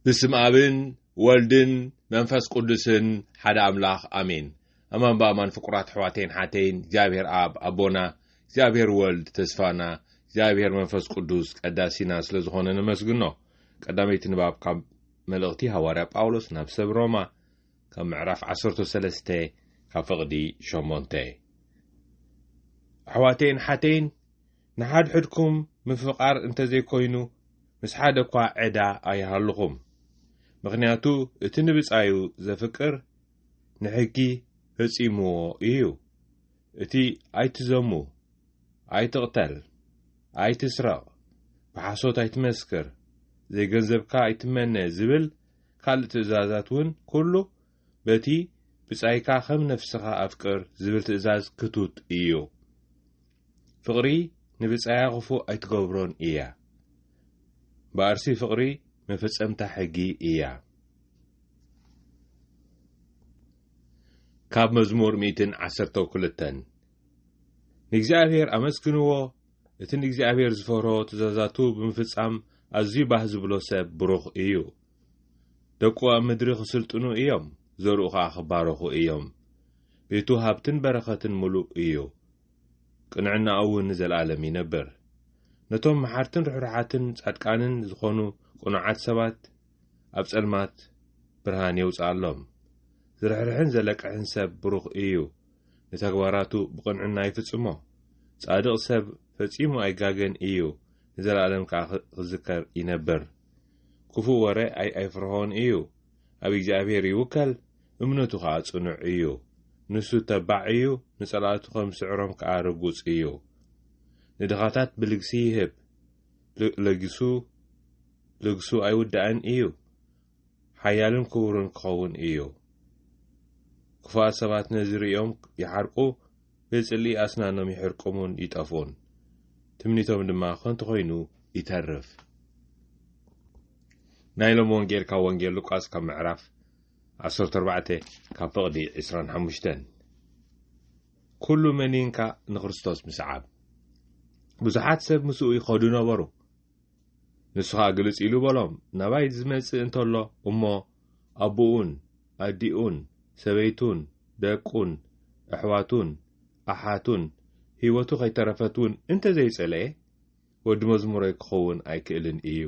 بسم آبن والدن منفس قدسن حدا أملاخ آمين أمان بأمان فقرات حواتين حاتين جابير آب أبونا جابير والد تسفانا جابير منفس قدس قداسينا سلزخونا نمسجنو قداميت نباب كم ملغتي هواري باولوس نفس بروما كم معرف 13 كفقدي شومونتي حواتين حاتين نحاد حدكم من فقار انت زي كوينو مس حدا كوا عدا ايهالكم مغنياتو اتنبص ايو زفكر نحكي فصيمو ايو اتي ايتزمو ايتقتل ايتسرق بحصوت ايتمسكر زي ገንዘብካ ايتمنى زبل قال تزازاتون كله بتي بصايكا خم نفسها افكر زبل تزاز كتوت ايو فقري نبصايا غفو ايتغبرون ايا بارسي فقري مفصمتا حقي ايا كاب مزمور 112 نግዚአብሔር አመስግንዎ እቲ ንግዚአብሔር ዝፈሮ ትእዛዛቱ ብምፍጻም ኣዝዩ ባህ ዝብሎ ሰብ ብሩኽ እዩ ደቁ ኣብ ምድሪ ክስልጥኑ እዮም ዘርኡ ኸኣ ክባረኹ እዮም ቤቱ ሃብትን በረኸትን ሙሉእ እዩ ቅንዕናኡ እውን ንዘለኣለም ይነብር ነቶም መሓርትን ርሕራሓትን ጻድቃንን ዝኾኑ ቁኑዓት ሰባት ኣብ ጸልማት ብርሃን የውፅኣሎም ዝርሕርሕን ዘለቅሕን ሰብ ብሩኽ እዩ ንተግባራቱ ብቕንዕና ይፍጽሞ ጻድቕ ሰብ ፈጺሙ ኣይጋገን እዩ ንዘለኣለም ከዓ ክዝከር ይነብር ክፉእ ወሬ ኣይፍርሆን እዩ ኣብ እግዚኣብሔር ይውከል እምነቱ ከዓ ጽኑዕ እዩ ንሱ ተባዕ እዩ ንጸላእቱ ከም ስዕሮም ከዓ ርጉጽ እዩ ንድኻታት ብልግሲ ይህብ ልግሱ ኣይውዳእን እዩ ሓያልን ክቡርን ክኸውን እዩ ክፉኣት ሰባት ነዝሪኦም ይሓርቁ ብጽሊ ኣስናኖም ይሕርቁሙን ይጠፉን ትምኒቶም ድማ ከንቱ ኮይኑ ይተርፍ ናይሎም ወንጌል ካብ ወንጌል ሉቃስ ካብ ምዕራፍ 14 ካብ ፍቕዲ 25 ኩሉ መኒንካ ንክርስቶስ ምስዓብ ብዙሓት ሰብ ምስኡ ይኸዱ ነበሩ ንሱኻ ግልጽ ኢሉ በሎም ናባይ ዝመጽእ እንተሎ እሞ ኣቦኡን ኣዲኡን ሰበይቱን ደቁን ኣሕዋቱን ኣሓቱን ህይወቱ ከይተረፈቱን እንተ ዘይጸለየ ወዲ መዝሙረይ ክኸውን ኣይክእልን እዩ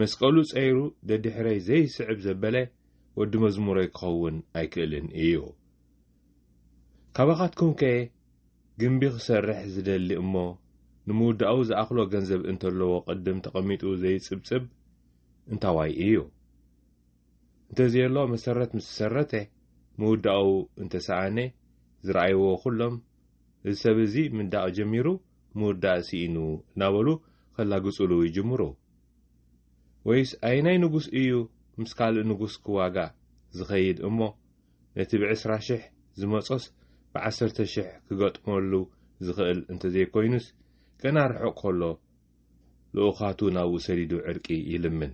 መስቀሉ ጸይሩ ደድሕረይ ዘይስዕብ ዘበለ ወዲ መዝሙረይ ክኸውን ኣይክእልን እዩ ካባኻትኩም ከ ግንቢ ክሰርሕ ዝደሊ እሞ ንምውዳኡ ዝኣኽሎ ገንዘብ እንተለዎ ቅድም ተቐሚጡ ዘይጽብጽብ እንታዋይ እዩ እንተዘየሎ መሰረት ምስ ሰረተ ምውዳኡ እንተሰኣነ ዝረኣይዎ ኩሎም ሰብ እዚ ምንዳቕ ጀሚሩ ምውዳእ ሲኢኑ እናበሉ ከላግጹሉ ይጅምሩ ወይስ ኣይናይ ንጉስ እዩ ምስ ካልእ ንጉስ ክዋጋ ዝኸይድ እሞ ነቲ ብ20,000 ዝመጾስ ብ10,000 ክገጥመሉ ዝኽእል እንተዘይኮይኑስ ገና ርሑቕ ከሎ ልኡኻቱ ናብኡ ሰዲዱ ዕርቂ ይልምን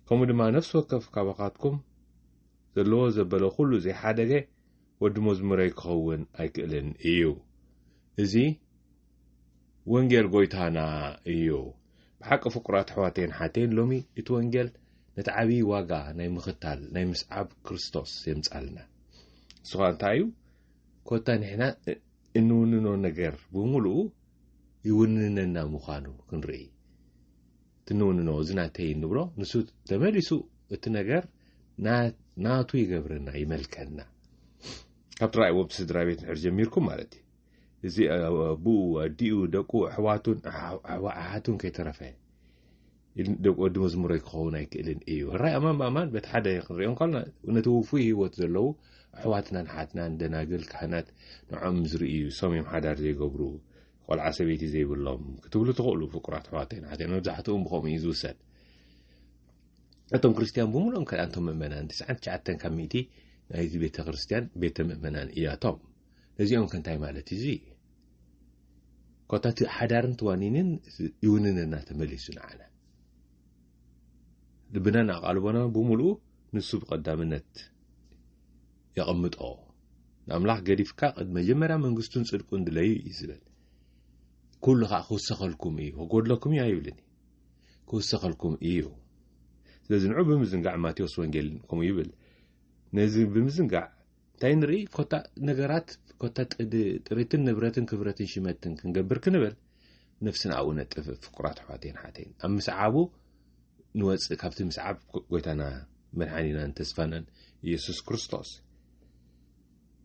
ከምኡ ድማ ነፍሲ ወከፍ ካባኻትኩም ዘለዎ ዘበለ ኩሉ ዘይሓደገ ወዲ መዝሙረይ ክኸውን ኣይክእልን እዩ እዚ ወንጌል ጎይታና እዩ ብሓቂ ፍቁራት ኣሕዋተይን ሓተይን ሎሚ እቲ ወንጌል ነቲ ዓብዪ ዋጋ ናይ ምኽታል ናይ ምስዓብ ክርስቶስ የምጻልና ንስኻ እንታይ እዩ ኮታ ንሕና እንውንኖ ነገር ብምሉኡ ይውንነና ምዃኑ ክንርኢ ትንውንኖ ዝናተይ ንብሎ ንሱ ተመሊሱ እቲ ነገር ናቱ ይገብረና ይመልከና ካብ ትራእይዎ ብስድራ ቤት ንሕር ጀሚርኩም ማለት እዩ እዚ ኣቡኡ ኣዲኡ ደቁ ኣሕዋቱን ኣሓቱን ከይተረፈ ወዲ መዝሙረይ ክኸውን ኣይክእልን እዩ ራይ ኣማን ብኣማን በቲ ሓደ ክንሪኦም ከለና ነቲ ውፉይ ህይወት ዘለዉ ኣሕዋትናን ሓትናን ደናግል ካህናት ንዖም ዝርእዩ ሰሚዮም ሓዳር ዘይገብሩ ቆልዓ ሰበይቲ ዘይብሎም ክትብሉ ትኽእሉ ፍቁራት ኣሕዋተይን ሓተይን መብዛሕትኦም ብኸምኡ እዩ ዝውሰድ እቶም ክርስቲያን ብምሉኦም ከ አንቶም ምእመናን 99 ካብ 100 ናይቲ ቤተ ክርስቲያን ቤተ ምእመናን እያቶም እዚኦም ከንታይ ማለት እዚ ኮታት ሓዳርን ተዋኒንን ይውንነና ተመሊሱ ንዓና ልብናን ኣቃልቦና ብምሉኡ ንሱ ብቀዳምነት يقمط نملاح قريفكا قد مجمرا منغستون صدقون دلي يزبل كل خا خوسخلكم ايه وقول لكم يا يولني خوسخلكم ايه ስለዝንዑ ብምዝንጋዕ ማቴዎስ ወንጌል ከምኡ ይብል ነዚ ብምዝንጋዕ እንታይ ንርኢ ኮታ ነገራት ኮታ ጥሪትን ንብረትን ክብረትን ሽመትን ክንገብር ክንብል ነፍስና ኣብኡ ነጥፍ ፍቁራት ኣሕዋቴን ሓተይን ኣብ ምስዓቡ ንወፅእ ካብቲ ምስዓብ ጎይታና መድሓኒናን ተስፋናን ኢየሱስ ክርስቶስ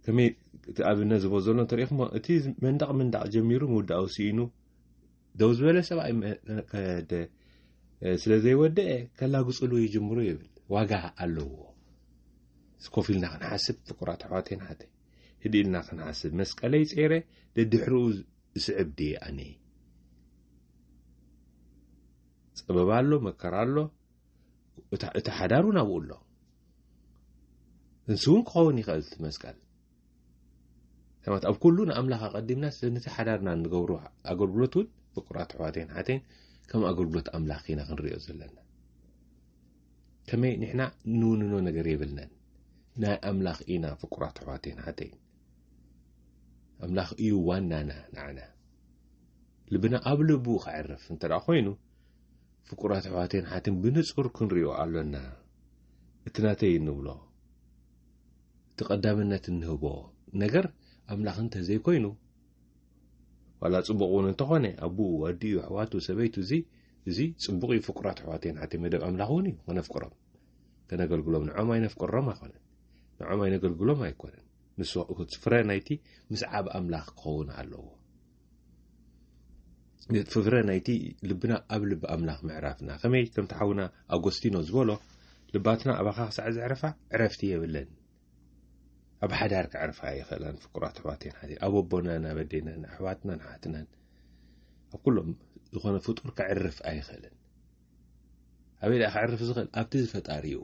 ከመይ ኣብነት ዝቦ ዘሎ እንተሪኢኹሞ እቲ መንዳቕ ጀሚሩ ምውዳኡ ሲኢኑ ደው ዝበለ ሰብኣይ ስለ ዘይወድአ ከላግፅሉ ይጅምሩ ይብል ዋጋ ኣለዎ ኮፍ ኢልና ክንሓስብ ፍቁራት ኣሕዋቴን ሓተይ ህዲ ኢልና ክንሓስብ መስቀለይ ፀይረ ደድሕሪኡ ዝስዕብ ድየ ኣነ ፀበባ ኣሎ መከራ ኣሎ እቲ ሓዳሩ ናብኡ ኣሎ እንስ እውን ክኸውን ይኽእል እቲ መስቀል ሰማት ኣብ ኩሉ ንኣምላኽ ኣቐዲምና ስለነቲ ሓዳርና ንገብሮ ኣገልግሎት እውን ፍቁራት ኣሕዋቴን ሓተይን ከም ኣገልግሎት ኣምላኽ ኢና ክንሪኦ ዘለና ከመይ ንሕና ንውንኖ ነገር የብልናን ናይ ኣምላኽ ኢና ፍቁራት ኣሕዋቴን ሓተይን ኣምላኽ እዩ ዋናና ንዓና ልብና ኣብ ልቡ ክዕርፍ እንተደኣ ኮይኑ ፍቁራት ኣሕዋቴን ሓተይን ብንጹር ክንሪኦ ኣለና እቲ ናተይ እንብሎ እቲ ቀዳምነት እንህቦ ነገር ኣምላኽ እንተዘይኮይኑ ዋላ ጽቡቕ እውን እንተኾነ ኣቡኡ ኣዲኡ ኣሕዋቱ ሰበይቱ እዚ ጽቡቕ እዩ ፍቁራት ኣሕዋቴን ሓተይ መደብ ኣምላኽ እውን እዩ ከነፍቅሮም ከነገልግሎም ንዖም ኣይነፍቅሮም ኣይኮነን ንዖም ኣይነገልግሎም ኣይኮነን ንሱ ፍረ ናይቲ ምስዓብ ኣምላኽ ክኸውን ኣለዎ ፍረ ናይቲ ልብና ኣብ ልቢ ኣምላኽ ምዕራፍና ከመይ ከም ተሓውና ኣጎስቲኖ ዝበሎ ልባትና ኣባኻ ክሳዕ ዘዕረፋ ዕረፍቲ የብለን ኣብ ሓዳር ክዕርፋ ይኽእላን ፍቁራት ኣሕዋቴን ሓተይን ኣብ ኣቦናን ኣብ ኣዴናን ኣሕዋትናን ሓትናን ኣብ ኩሎም ዝኾነ ፍጡር ክዕርፍ ኣይኽእልን ኣበይ ደኣ ክዕርፍ ዝኽእል ኣብቲ ዝፈጣሪኡ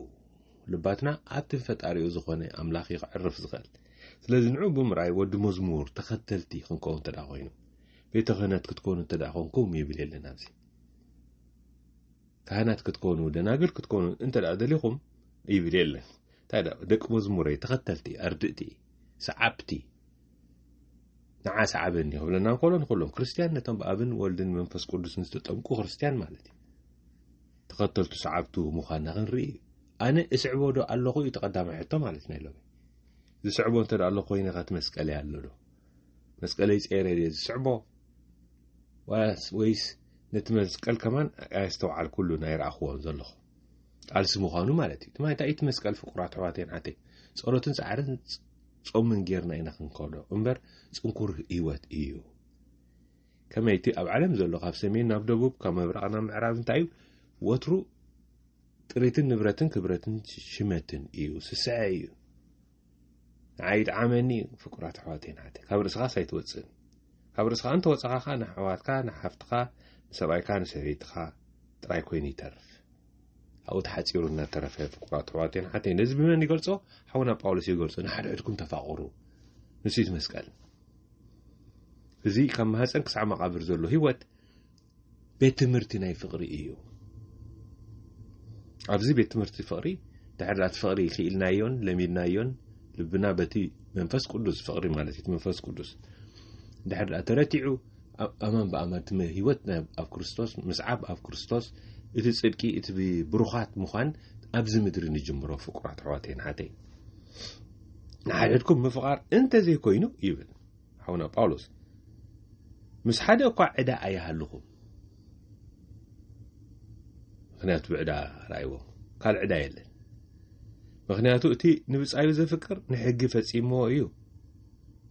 ልባትና ኣብቲ ፈጣሪኡ ዝኾነ ኣምላኽ ክዕርፍ ዝኽእል ስለዚ ንዑ ብምርኣይ ወዲ መዝሙር ተኸተልቲ ክንከውን እንተደኣ ኮይኑ ቤተ ክህነት ክትኮኑ እንተደኣ ኮንኩም ይብል የለን ኣብዚ ካህናት ክትኮኑ ደናግል ክትኮኑ እንተደኣ ደሊኹም ይብል የለን እንታይ ደኣ ደቂ መዝሙረይ ተኸተልቲ ኣርድእቲ ሰዓብቲ ንዓ ሰዓበኒ ይብለና እንከሎ ንኩሎም ክርስቲያን ነቶም ብኣብን ወልድን መንፈስ ቅዱስን ዝተጠምቁ ክርስቲያን ማለት እዩ ተኸተልቱ ሰዓብቱ ምዃንና ክንርኢ ኣነ እስዕቦ ዶ ኣለኹ እዩ ተቐዳማይ ሕቶ ማለት ናይ ሎሚ ዝስዕቦ እንተደኣ ኣሎ ኮይኑ ኻት መስቀለይ ኣሎ ዶ መስቀለይ ፀይረ ድየ ዝስዕቦ ወይስ ነቲ መስቀል ከማን ኣየስተውዓል ኩሉ ናይ ረኣኽዎም ዘለኹ ቃልሲ ምዃኑ ማለት እዩ ትማይ እንታይ እቲ መስቀል ፍቁራት ኣሕዋቴን ሓተይ ጸሎትን ጻዕርን ጾምን ጌርና ኢና ክንከዶ እምበር ጽንኩር ህይወት እዩ ከመይቲ ኣብ ዓለም ዘሎ ካብ ሰሜን ናብ ደቡብ ካብ ምብራቕ ናብ ምዕራብ እንታይ እዩ ወትሩ ጥሪትን ንብረትን ክብረትን ሽመትን እዩ ስስዐ እዩ ንዓይ ጣዕመኒ ፍቁራት ኣሕዋቴን ሓተይ ካብ ርእስኻ ሳይትወፅእን ካብ ርእስኻ እንተወፅኻኻ ንኣሕዋትካ ንሓፍትኻ ንሰብኣይካ ንሰበይትኻ ጥራይ ኮይኑ ይተርፍ ኣብኡ ተሓፂሩ እናተረፈ ፍቁራት ኣሕዋቴን ሓተይ ነዚ ብመን ይገልጾ ሓውና ጳውሎስ ይገልጾ ንሓድሕድኩም ተፋቕሩ ንሱ እቲ መስቀል እዚ ካብ ማህፀን ክሳዕ መቓብር ዘሎ ህይወት ቤት ትምህርቲ ናይ ፍቕሪ እዩ ኣብዚ ቤት ትምህርቲ ፍቕሪ ድሕሪ እቲ ፍቕሪ ክኢልናዮን ለሚድናዮን ልብና በቲ መንፈስ ቅዱስ ፍቕሪ ማለት እዩ መንፈስ ቅዱስ ድሕሪ ተረቲዑ ኣማን ብኣማን እቲ ህይወት ኣብ ክርስቶስ ምስዓብ ኣብ ክርስቶስ እቲ ጽድቂ እቲ ብሩኻት ምዃን ኣብዚ ምድሪ ንጅምሮ ፍቁራት ኣሕዋቴን ሓተይ ንሓድሕድኩም ምፍቓር እንተዘይኮይኑ ይብል ሓውና ጳውሎስ ምስ ሓደ እኳ ዕዳ ኣይሃልኹም ምክንያቱ ብዕዳ ረኣይዎ ካልእ ዕዳ የለን ምክንያቱ እቲ ንብፃዩ ዘፍቅር ንሕጊ ፈጺምዎ እዩ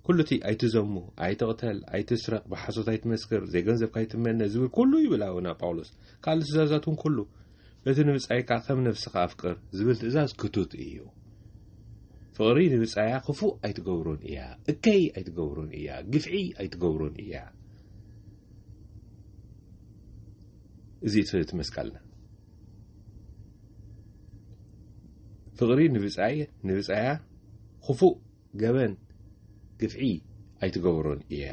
ኩሉ እቲ ኣይትዘሙ ኣይትቕተል ኣይትስረቕ ብሓሶት ኣይትመስክር ዘይገንዘብካ ኣይትመነ ዝብል ኩሉ ይብል ኣቡና ጳውሎስ ካልእ ትእዛዛት እውን ኩሉ በቲ ንብፃይካ ከም ነፍስኻ ኣፍቅር ዝብል ትእዛዝ ክቱት እዩ ፍቕሪ ንብፃያ ክፉእ ኣይትገብሮን እያ እከይ ኣይትገብሮን እያ ግፍዒ ኣይትገብሮን እያ እዚ እቲ መስቀልና ፍቕሪ ንብፃያ ክፉእ ገበን ግፍዒ ኣይትገብሮን እያ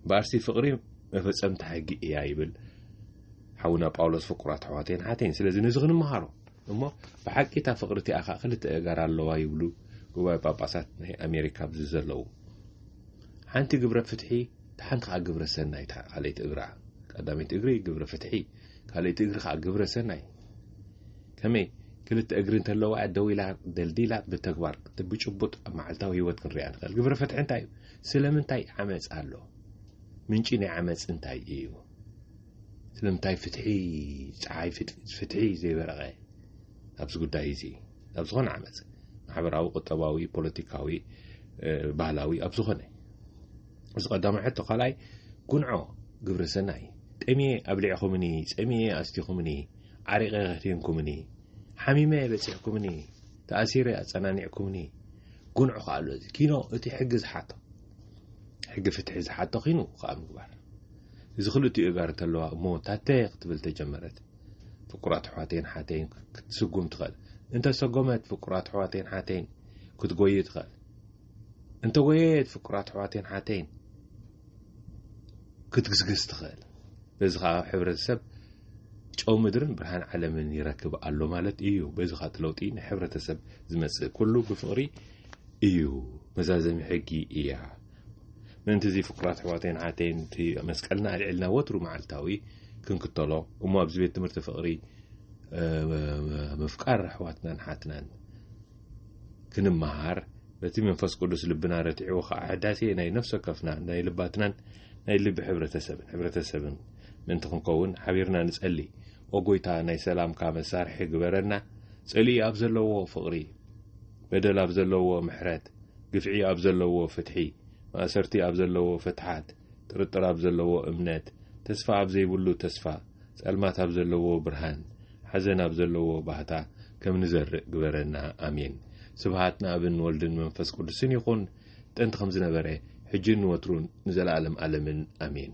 በኣርሲ ፍቕሪ መፈጸምቲ ሕጊ እያ ይብል ሓውና ጳውሎስ ፍቁራት ኣሕዋቴን ሓተይን ስለዚ ነዚ ክንመሃሮ እሞ ብሓቂታ ፍቕሪ እቲኣኻ ክልተ እጋር ኣለዋ ይብሉ ጉባኤ ጳጳሳት ናይ ኣሜሪካ ብዚ ዘለዉ ሓንቲ ግብረ ፍትሒ ሓንቲ ከዓ ግብረ ሰናይ ካልአይቲ እግራ ቀዳመይቲ እግሪ ግብረ ፍትሒ ካልአይቲ እግሪ ከዓ ግብረ ሰናይ كمي كلت أجرين تلو وعد دويلا دلديلا بتكبر تبيشبط معلتها هيوت كنريان قال قبر فتح انتاي سلمنتاي عمز قالو من شيني عمز انتاي ايو سلمنتاي فتحي صعاي فتحي زي برغاي أبز قداي زي أبز غن عمز محبراوي قطباوي بوليتيكاوي ባህላዊ ኣብ ዝኾነ እዚ ቀዳማይ ሕቶ ኻልኣይ ጉንዖ ግብረ ሰናይ ጠሚየ ኣብሊዕኹምኒ ፀሚየ ኣስቲኹምኒ ዓሪቐ ኸትንኩምኒ ሓሚመ በፂሕኩምኒ ተኣሲረ ኣፀናኒዕኩምኒ ጉንዖ ኸኣሎ እዚ ኪኖ እቲ ሕጊ ዝሓቶ ሕጊ ፍትሒ ዝሓቶ ኺኑ ከዓ ምግባር እዚ ክልቲኡ ጋር ተለዋ እሞ ታተይ ክትብል ተጀመረት ፍቁራት ኣሕዋተይን ሓተይን ክትስጉም ትኽእል እንተሰጎመት ፍቁራት ኣሕዋተይን ሓተይን ክትጎይ ትኽእል انت ويت فكرات حواتين حاتين كتغسغس تخيل بزخا حبرتسب ጨው ምድርን ብርሃን ዓለምን ይረክብ አሎ ማለት እዩ በዝኻ ተለውጢን ሕብረተሰብ ዝመጽእ ኩሉ ብፍቅሪ እዩ መዛዘም ሕጊ እያ ምንት እዚ ፍቅራት ሕዋቴን ዓቴን ቲ መስቀልና አልዕልና ወትሩ ማዓልታዊ ክንክተሎ እሞ ኣብዚ ቤት ትምህርቲ ፍቅሪ መፍቃር ሕዋትናን ሓትናን ክንመሃር በቲ መንፈስ ቅዱስ ልብና ረትዒው ኸዓዳሴ ናይ ነፍስ ወከፍና ናይ ልባትናን ናይ ልብ ሕብረተሰብን ምንት ክንከውን ሓቢርና ንጸሊ ወጎይታ ናይ ሰላም ካ መሳርሒ ግበረና ጸሊ ኣብ ዘለዎ ፍቅሪ በደል ኣብ ዘለዎ ምሕረት ግፍዒ ኣብ ዘለዎ ፍትሒ ማእሰርቲ ኣብ ዘለዎ ፍትሓት ጥርጥር ኣብ ዘለዎ እምነት ተስፋ ኣብ ዘይብሉ ተስፋ ጸልማት ኣብ ዘለዎ ብርሃን ሓዘን ኣብ ዘለዎ ባህታ ከም ንዘርእ ግበረና አሜን ስብሃትና አብን ወልድን መንፈስ ቅዱስን ይኹን ጥንት ከም ዝነበረ ሕጅን ወትሩን ንዘላለም ዓለምን አሜን